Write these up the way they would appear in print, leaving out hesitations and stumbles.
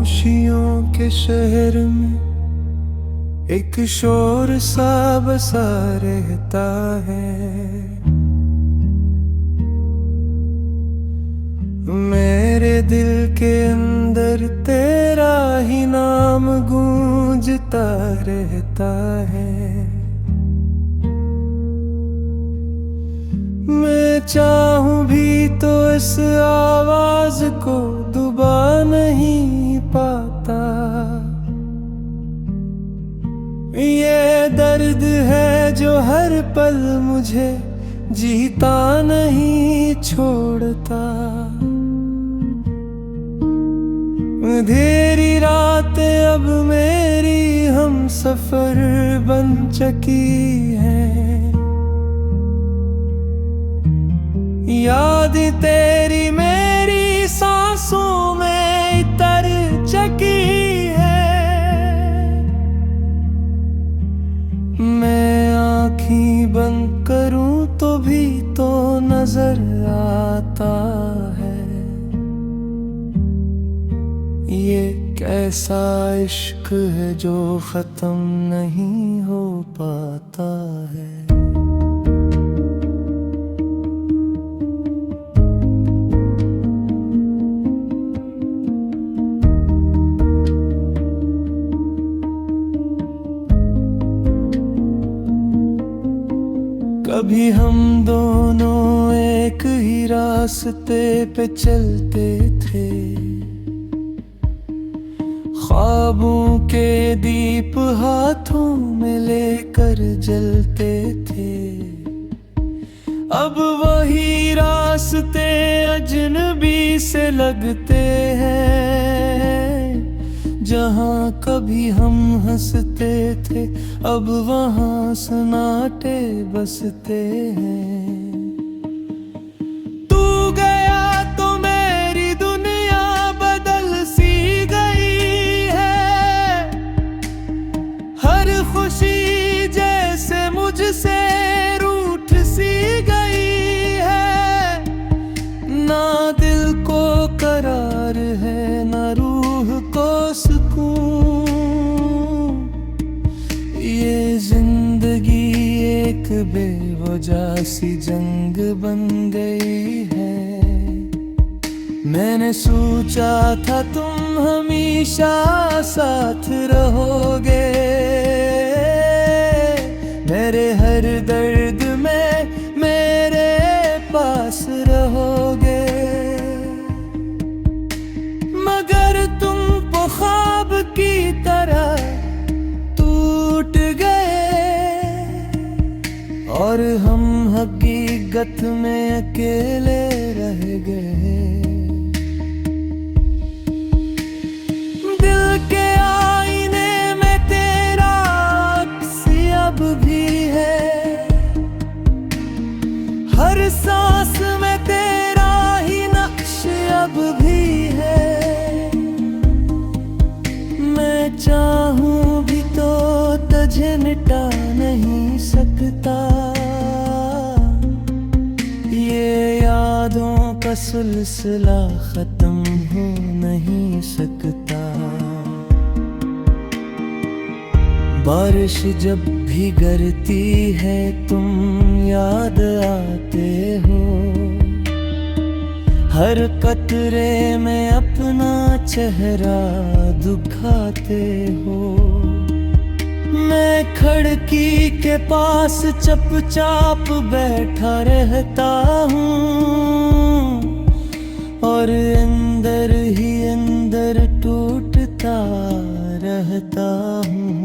खामोशियों के शहर में एक शोर सा बसा रहता है। मेरे दिल के अंदर तेरा ही नाम गूंजता रहता है। मैं चाहूं भी तो इस आवाज को दबा नहीं पाता। ये दर्द है जो हर पल मुझे जीता नहीं छोड़ता। अंधेरी रातें अब मेरी हम सफर बन चुकी है। याद तेरी मेरी सांसों में इतर चुकी है। मैं आँखें बंद करूं तो भी तो नजर आता है। ये कैसा इश्क है जो खत्म नहीं हो पाता है। कभी हम दोनों एक ही रास्ते पे चलते थे। ख्वाबों के दीप हाथों में लेकर जलते थे। अब वही रास्ते अजनबी से लगते हैं। जहाँ कभी हम हंसते थे अब वहाँ सन्नाटे बसते हैं। तू गया तो मेरी दुनिया बदल सी गई है। हर खुशी जैसे मुझसे रूठ सी गई है। ना दिल को करार है ना रूह को सुकून। ये जिंदगी एक बेवजह सी जंग बन गई है। मैंने सोचा था तुम हमेशा साथ रहोगे। मेरे हर दर्द में मेरे पास रहोगे। मगर तुम तो ख्वाब की तरह टूट गए और हम हकीकत में अकेले रह गए। दिल के आईने में तेरा अक्स अब भी है। हर सांस में तेरा ही नक्श अब भी है। मैं चाहूं भी तो तुझे मिटा नहीं सकता। ये यादों का सिलसिला खत्म हो नहीं सकता। बारिश जब भी गिरती है तुम याद आते हो। हर कतरे में अपना चेहरा दिखाते हो। मैं खिड़की के पास चुपचाप बैठा रहता हूँ और अंदर ही अंदर टूटता रहता हूँ।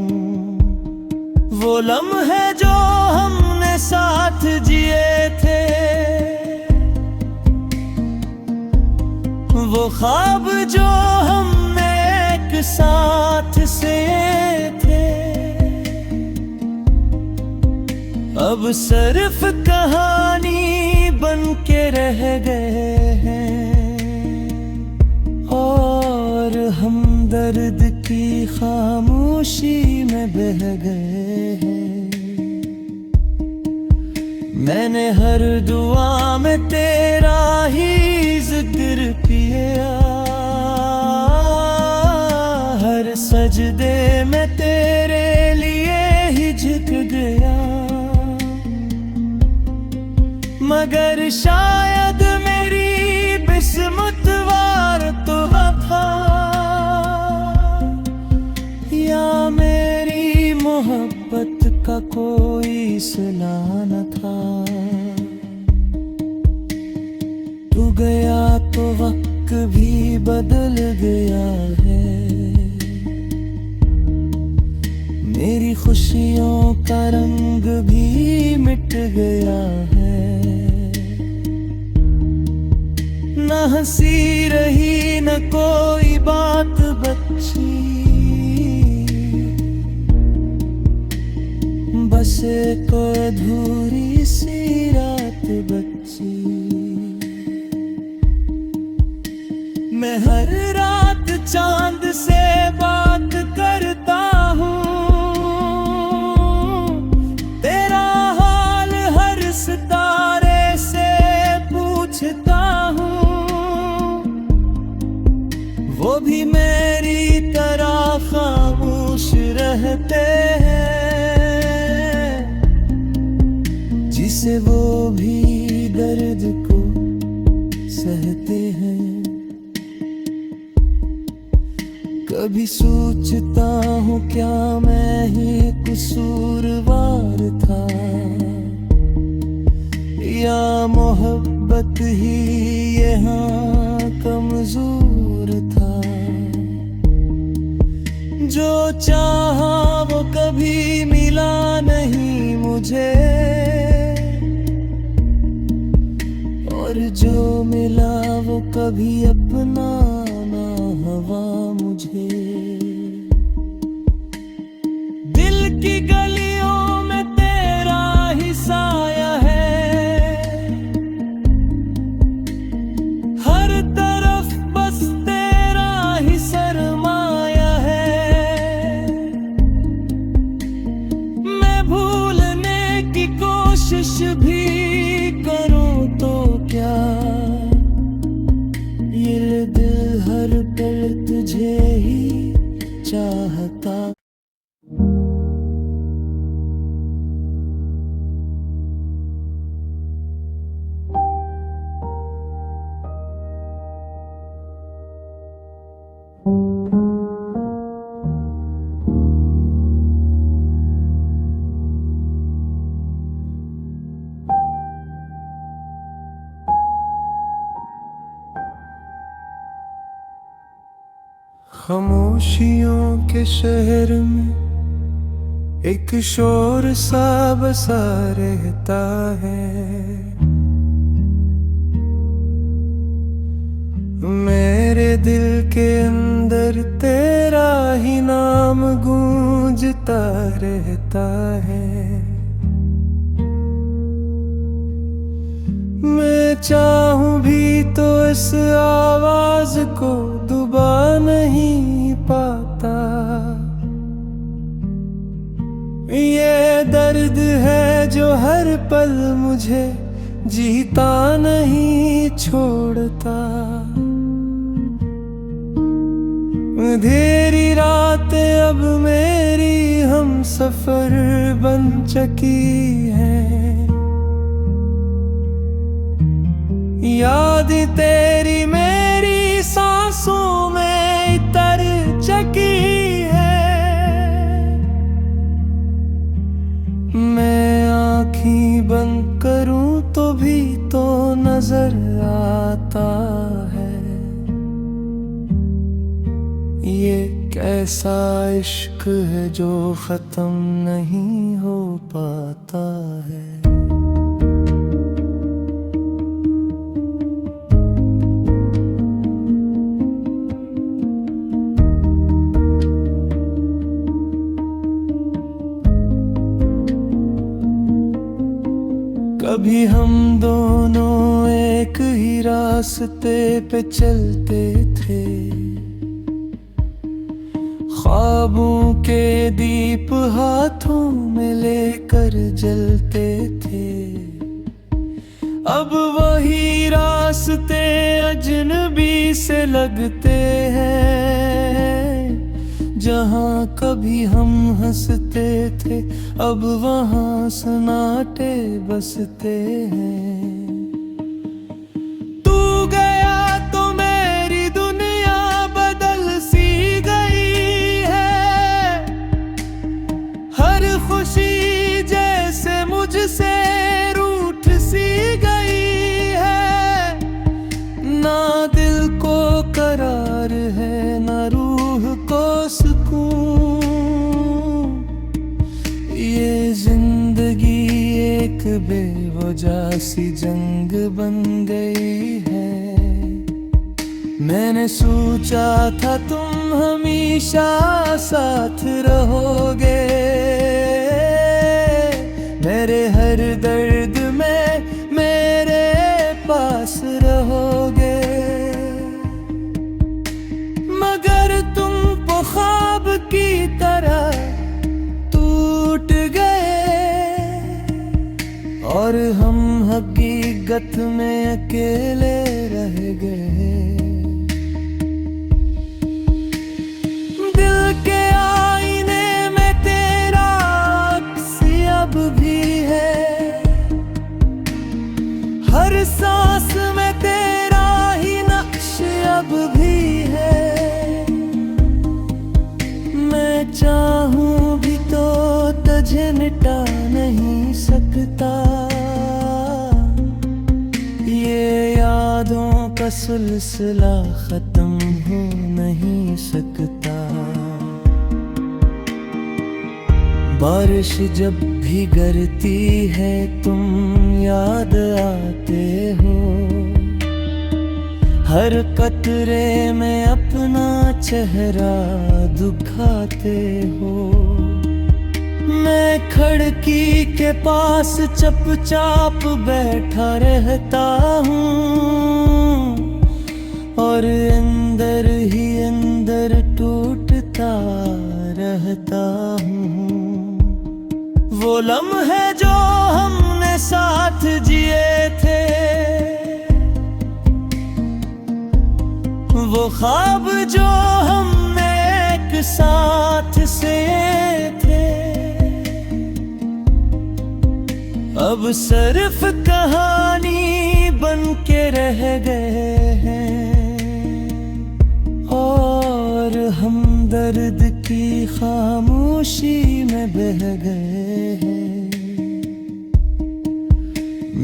वो लम्हे जो हमने साथ जिए थे, वो ख्वाब जो हमने एक साथ से थे, अब सिर्फ कहानी बन के रह गए हैं और हम दर्द की खामोशी में बह गए हैं। मैंने हर दुआ में तेरा ही जिक्र किया, सजदे में तेरे लिए ही झुक गया, मगर शायद मेरी किस्मत वार तो था, या मेरी मोहब्बत का कोई सिला न था। तू गया तो वक्त भी बदल गया है, मेरी खुशियों का रंग भी मिट गया है। न हंसी रही न कोई बात बची, बस एक अधूरी सी रात बची। मैं हर रात चांद से बात करता हूँ, तेरा हाल हर सितारे से पूछता हूँ, वो भी मेरी तरह खामोश रहते हैं, जिसे वो भी दर्द को सहते हैं। कभी सोचता हूँ क्या मैं ही कसूरवार था, या मोहब्बत ही यहाँ कमजोर था। जो चाहा वो कभी मिला नहीं मुझे, और जो मिला वो कभी अपना ना हवा मुझे। दिल की गलियों में तेरा ही साया है, हर तरफ बस तेरा ही सरमाया है। मैं भूलने की कोशिश भी करूं तो क्या, ये दिल हर पल तुझे ही चाहता। खामोशियों के शहर में एक शोर सा बसा रहता है, मेरे दिल के अंदर तेरा ही नाम गूंजता रहता है। मैं चाहूं भी तो इस आवाज को दबा नहीं पाता, ये दर्द है जो हर पल मुझे जीता नहीं छोड़ता। अंधेरी रातें अब मेरी हम सफर बन चुकी है, याद तेरी मेरी सांसों में इतर चुकी है। मैं आँखें बंद करूं तो भी तो नजर आता है, ये कैसा इश्क है जो खत्म नहीं हो पाता है। कभी हम दोनों एक ही रास्ते पे चलते थे, ख्वाबों के दीप हाथों में लेकर जलते थे। अब वही रास्ते अजनबी से लगते हैं, जहाँ कभी हम हंसते थे अब वहाँ सन्नाटे बसते हैं। तू गया तो मेरी दुनिया बदल सी गई है, हर खुशी जैसे मुझसे रूठ सी गई है। ना दिल को करार है ना रूह को सुकून, ये जिंदगी एक बेवजह सी जंग बन गई है। मैंने सोचा था तुम हमेशा साथ रहोगे, मेरे हर दर्द में मेरे पास रहोगे। मगर तुम वो ख्वाब की तरह टूट गए और हम हकीकत में अकेले रह गए। दिल के आईने में तेरा अक्स अब भी है, हर सांस में तेरा ही नक्श अब भी है। मैं चाहूं भी तो तुझे मिटा नहीं सकता, ये यादों का सिलसिला खत्म हो नहीं सकता। बारिश जब भी गिरती है तुम याद आते हो, हर कतरे में अपना चेहरा दिखाते हो। मैं खिड़की के पास चुपचाप बैठा रहता हूँ और अंदर ही अंदर टूटता रहता हूँ। वो लम्हे जो हमने साथ जिए थे, वो ख्वाब जो हमने एक साथ से थे, अब सिर्फ कहानी बन के रह गए हैं और हम दर्द की खामोशी में बह गए हैं।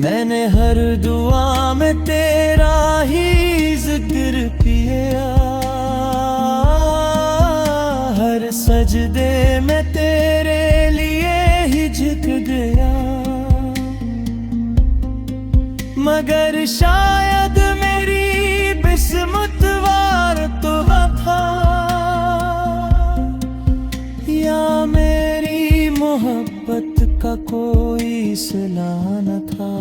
मैंने हर दुआ में तेरा ही जिक्र किया, हर सजदे में तेरे लिए ही झुक गया। मगर शायद मेरी किस्मत वार तो था, या मेरी मोहब्बत का कोई सिला न था।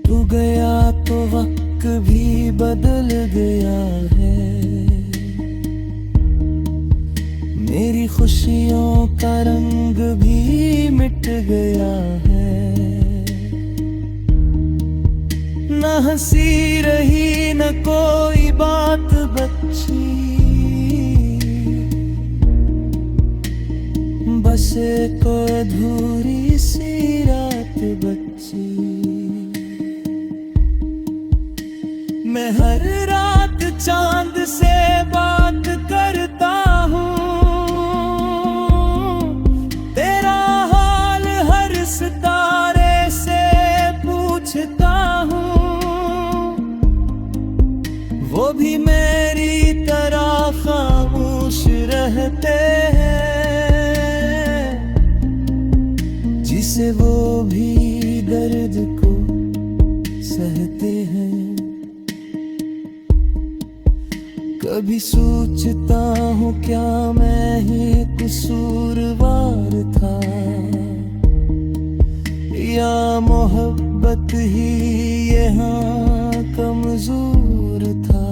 तू गया तो वक्त भी बदल गया है, मेरी खुशियों का रंग भी मिट गया है। न हंसी रही न कोई बात बची, बस एक अधूरी सी रात बची। मैं हर रात चांद से बात करता हूँ, तेरा हाल हर सितारे से पूछता हूँ। वो भी मेरी तरह खामोश रहते हैं, जिसे वो भी दर्द को सहते हैं। कभी सोचता हूँ क्या मैं ही कसूरवार था, या मोहब्बत ही यहाँ कमजोर था।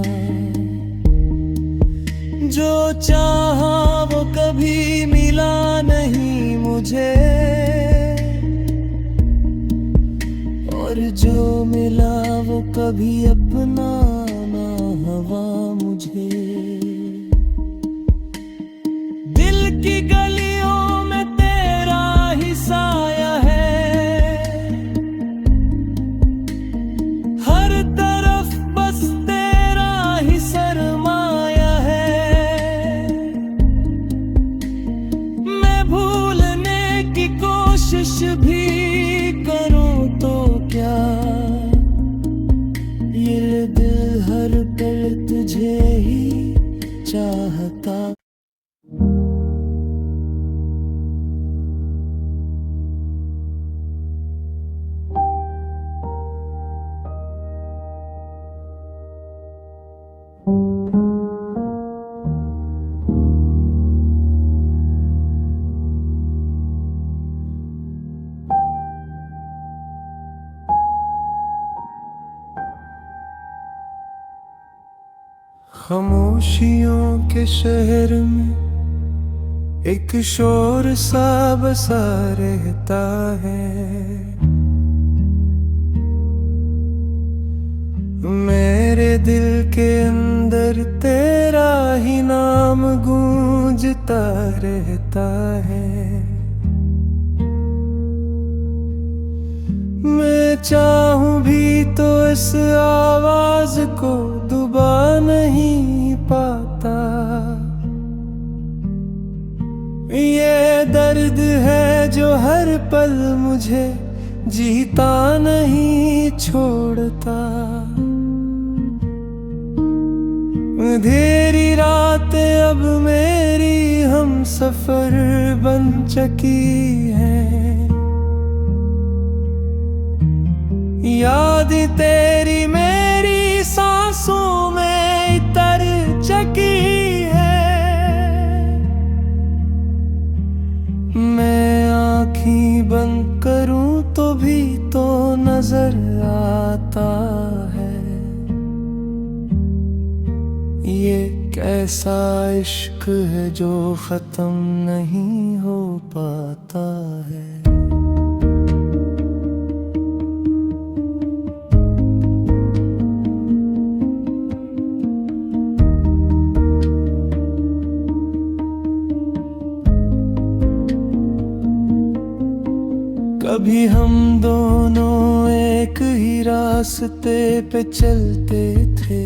जो चाहा वो कभी मिला नहीं मुझे, और जो मिला वो कभी अपना ना हवा मुझे। खामोशियों के शहर में एक शोर सा बसा रहता है। मेरे दिल के अंदर तेरा ही नाम गूंजता रहता है। मैं चाहूं भी तो इस आवाज को दबा नहीं पाता। ये दर्द है जो हर पल मुझे जीता नहीं छोड़ता। अंधेरी रातें अब मेरी हम सफर बन चुकी है। याद तेरी मेरी सांसों में इतर चुकी है। मैं आँखें बंद करूं तो भी तो नजर आता है। ये कैसा इश्क है जो खत्म नहीं हो पाता है। कभी हम दोनों एक ही रास्ते पे चलते थे।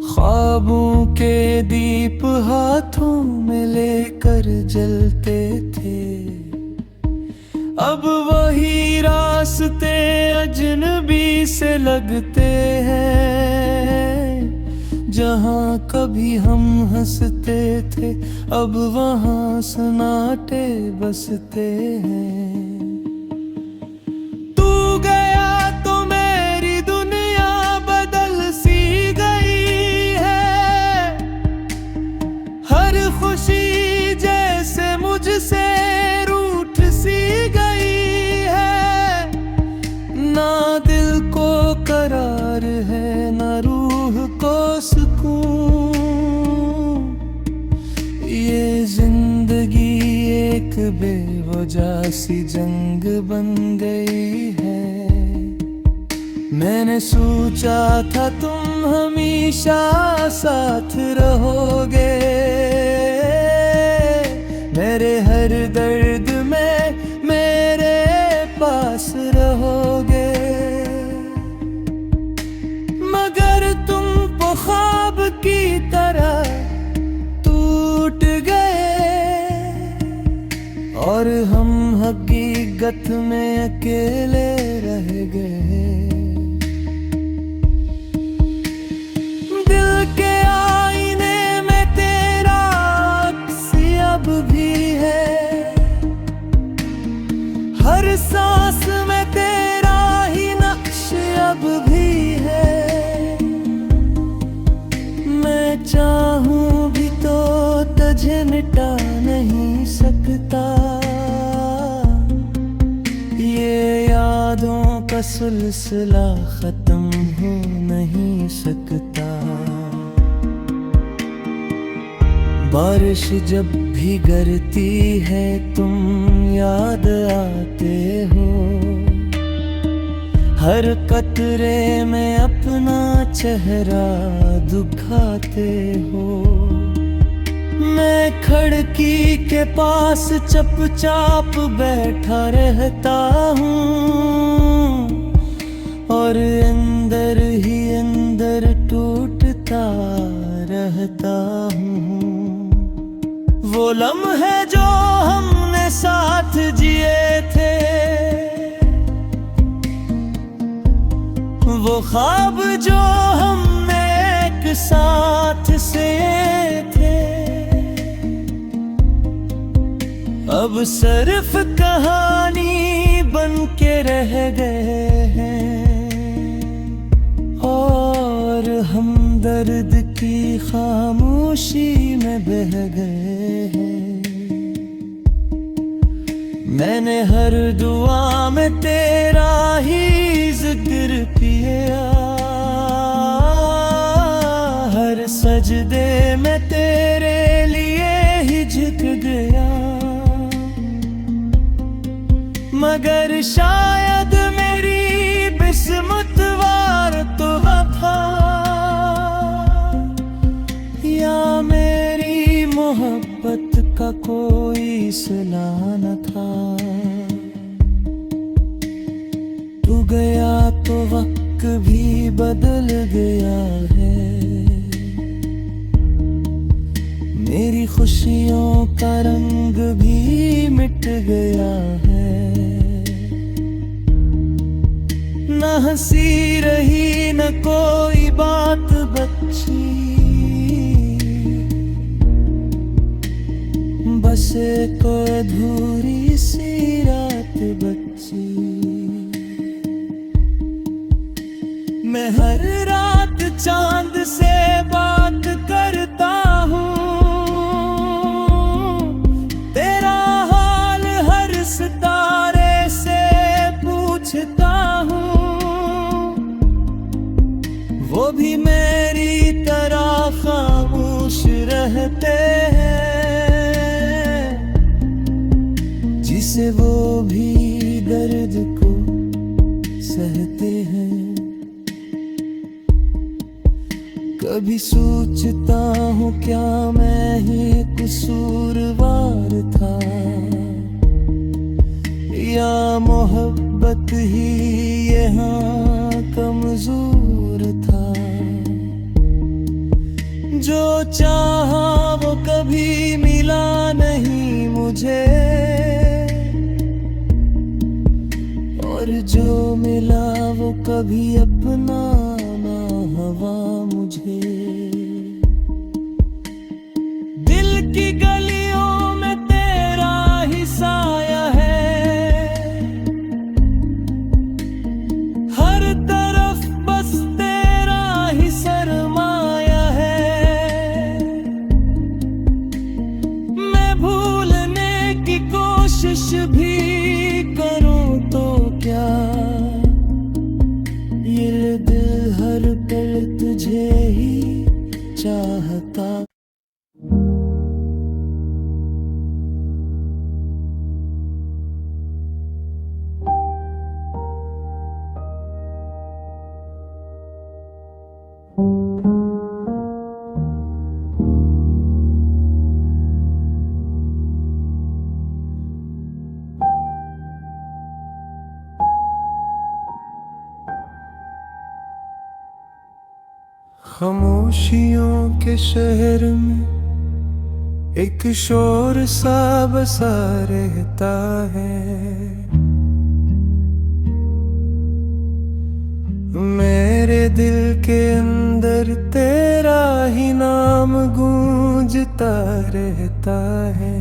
ख्वाबों के दीप हाथों में लेकर जलते थे। अब वही रास्ते अजनबी से लगते हैं। जहाँ कभी हम हंसते थे अब वहाँ सन्नाटे बसते हैं। तू गया तो मेरी दुनिया बदल सी गई है। हर खुशी जैसे मुझसे रूठ सी गई है। ना दिल को करार है ना रूह को सुकून। ये जिंदगी एक बेवजह सी जंग बन गई है। मैंने सोचा था तुम हमेशा साथ रहोगे। मेरे हर दर्द में मेरे पास रहोगे। मगर तुम तो ख्वाब की तरह टूट गए और हम हकीकत में अकेले रह गए। दिल के आईने में तेरा अक्स अब भी है। हर सांस में तेरा ही नक्श अब भी है। मैं चाहूं भी तो तुझे मिटा नहीं सकता। ये यादों का सिलसिला खत्म हो नहीं सकता। बारिश जब भी गिरती है तुम याद आते हो। हर कतरे में अपना चेहरा दिखाते हो। मैं खिड़की के पास चुपचाप बैठा रहता हूँ और अंदर ही अंदर टूटता रहता हूँ। वो लम्हे जो हमने साथ जिए थे, वो ख्वाब जो हमने एक साथ से थे, अब सिर्फ कहानी बन के रह गए हैं और हम दर्द की खामोशी में बह गए हैं। मैंने हर दुआ में तेरा ही जिक्र किया, सजदे में तेरे लिए ही झुक गया, मगर शायद मेरी किस्मत वार तो था, या मेरी मोहब्बत का कोई सिला न था। तू गया तो वक्त भी बदल गया है, मेरी खुशियों का रंग भी मिट गया है। न हंसी रही न कोई बात बची, बस एक अधूरी सी रात बची। मैं हर रात चांद से बात करता हूँ, तेरा हाल हर सितारे से पूछता हूँ, वो भी मेरी तरह खामोश रहते हैं, जिसे वो भी दर्द को सहते हैं। कभी सोचता हूँ क्या मैं ही कसूरवार था, या मोहब्बत ही यहाँ कमजोर था। जो चाहा वो कभी मिला नहीं मुझे, और जो मिला वो कभी अपना ना हवा मुझे। दिल की गलियों में तेरा ही साया है, हर तरफ बस तेरा ही सरमाया है। मैं भूलने की कोशिश भी करूं तो क्या, ये दिल हर पल तुझे ही चाहता। खामोशियों के शहर में एक शोर सा बसा रहता है, मेरे दिल के अंदर तेरा ही नाम गूंजता रहता है।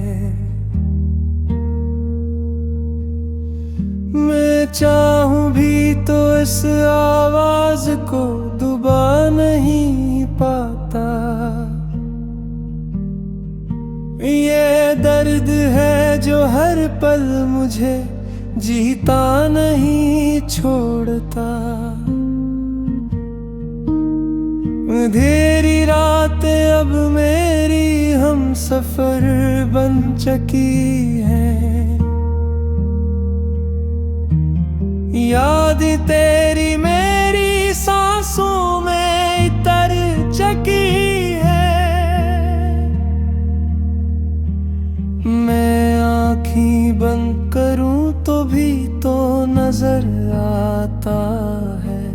मैं चाहूं भी तो इस आवाज को दबा नहीं पाता, ये दर्द है जो हर पल मुझे जीता नहीं छोड़ता। अंधेरी रातें अब मेरी हम सफर बन चुकी है, याद तेरी मेरी सांसों में इतर चुकी है। मैं आँखें बंद करूं तो भी तो नजर आता है,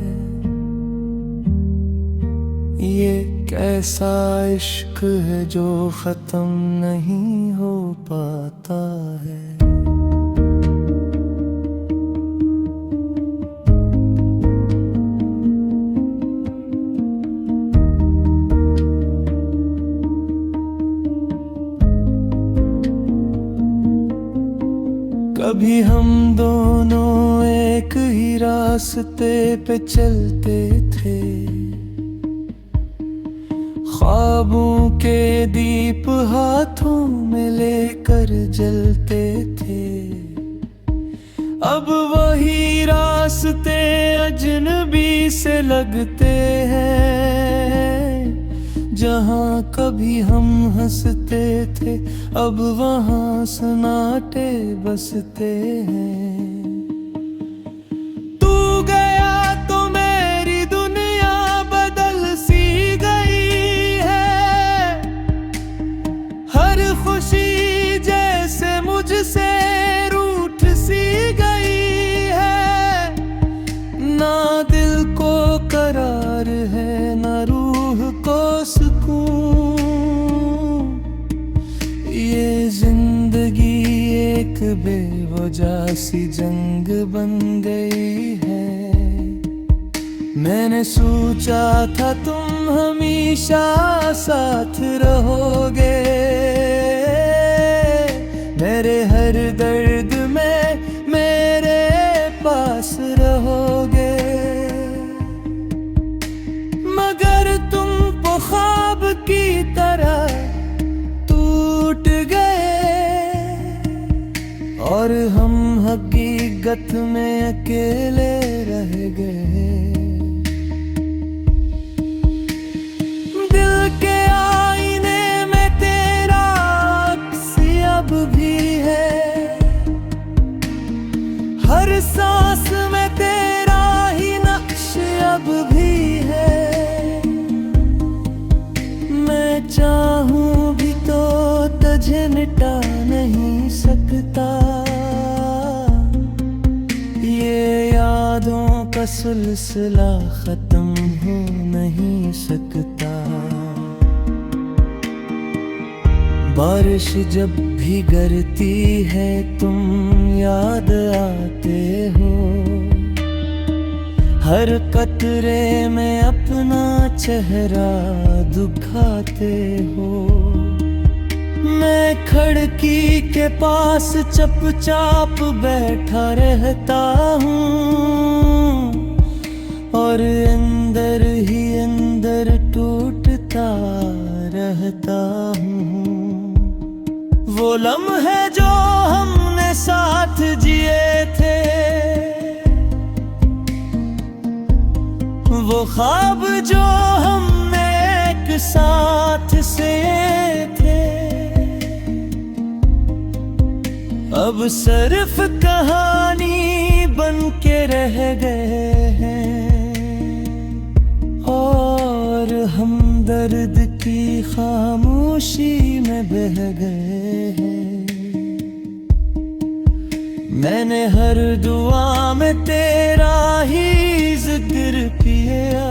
ये कैसा इश्क है जो खत्म नहीं हो पाता है। कभी हम दोनों एक ही रास्ते पे चलते थे, ख्वाबों के दीप हाथों में लेकर जलते थे। अब वही रास्ते अजनबी से लगते हैं, जहाँ कभी हम हंसते थे अब वहाँ सन्नाटे बसते हैं। तू गया तो मेरी दुनिया बदल सी गई है, हर खुशी जैसे मुझसे रूठ सी गई है। ना दिल को करार है ना रूह को सुकून, ये जिंदगी एक बेवजह सी जंग बन गई है। मैंने सोचा था तुम हमेशा साथ रहोगे, मेरे हर दर्द में मेरे पास रहोगे। मगर तुम वो ख्वाब की तरह टूट गए और हम हकीकत में अकेले रह गए। दिल के आईने में तेरा अक्स अब भी है, हर सांस में तेरा ही नक्श अब भी है। मैं चाहूं भी तो तुझे मिटा नहीं सकता, ये यादों का सिलसिला खत्म हो नहीं सकता। बारिश जब भी गिरती है तुम याद आते हो, हर कतरे में अपना चेहरा दिखाते हो। मैं खिड़की के पास चुपचाप बैठा रहता हूँ और अंदर ही अंदर टूटता रहता हूँ। वो लम्हे जो हमने साथ जिए थे, वो ख्वाब जो हमने एक साथ से थे, अब सिर्फ कहानी बन के रह गए हैं और हम दर्द की खामोशी में बह गए हैं। मैंने हर दुआ में तेरा ही जिक्र किया,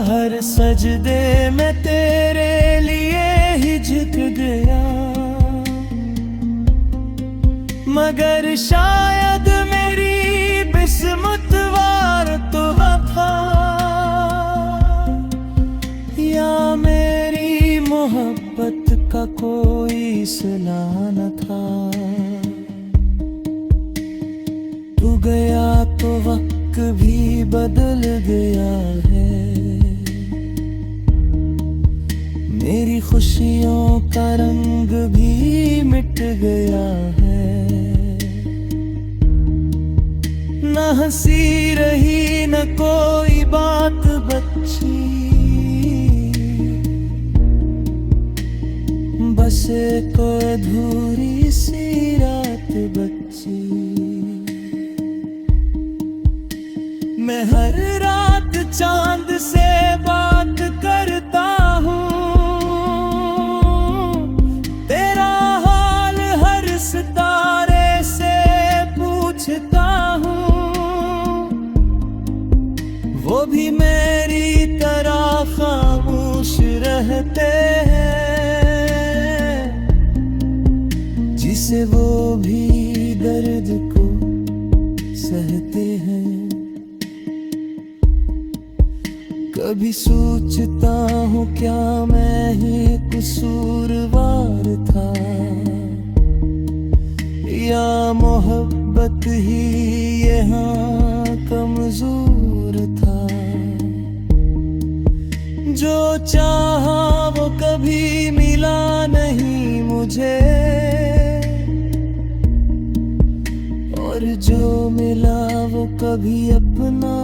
हर सजदे में तेरे लिए ही झुक गया। मगर शायद मेरी किस्मत वार तो वफा, या मेरी मोहब्बत का कोई सिला न था। तू गया तो वक्त भी बदल गया है, मेरी खुशियों का रंग भी मिट गया है। न हंसी रही न कोई बात बची, बस एक अधूरी सी रात बची। मैं हर रात चांद से बात करता हूँ, तेरा हाल हर सितारे से पूछता हूँ। वो भी मेरी तरह खामोश रहते हैं, जिसे वो भी दर्द को सहते हैं। कभी सोचता हूँ क्या मैं ही कसूरवार था, या मोहब्बत ही यहाँ कमजोर था। जो चाहा वो कभी मिला नहीं मुझे, और जो मिला वो कभी अपना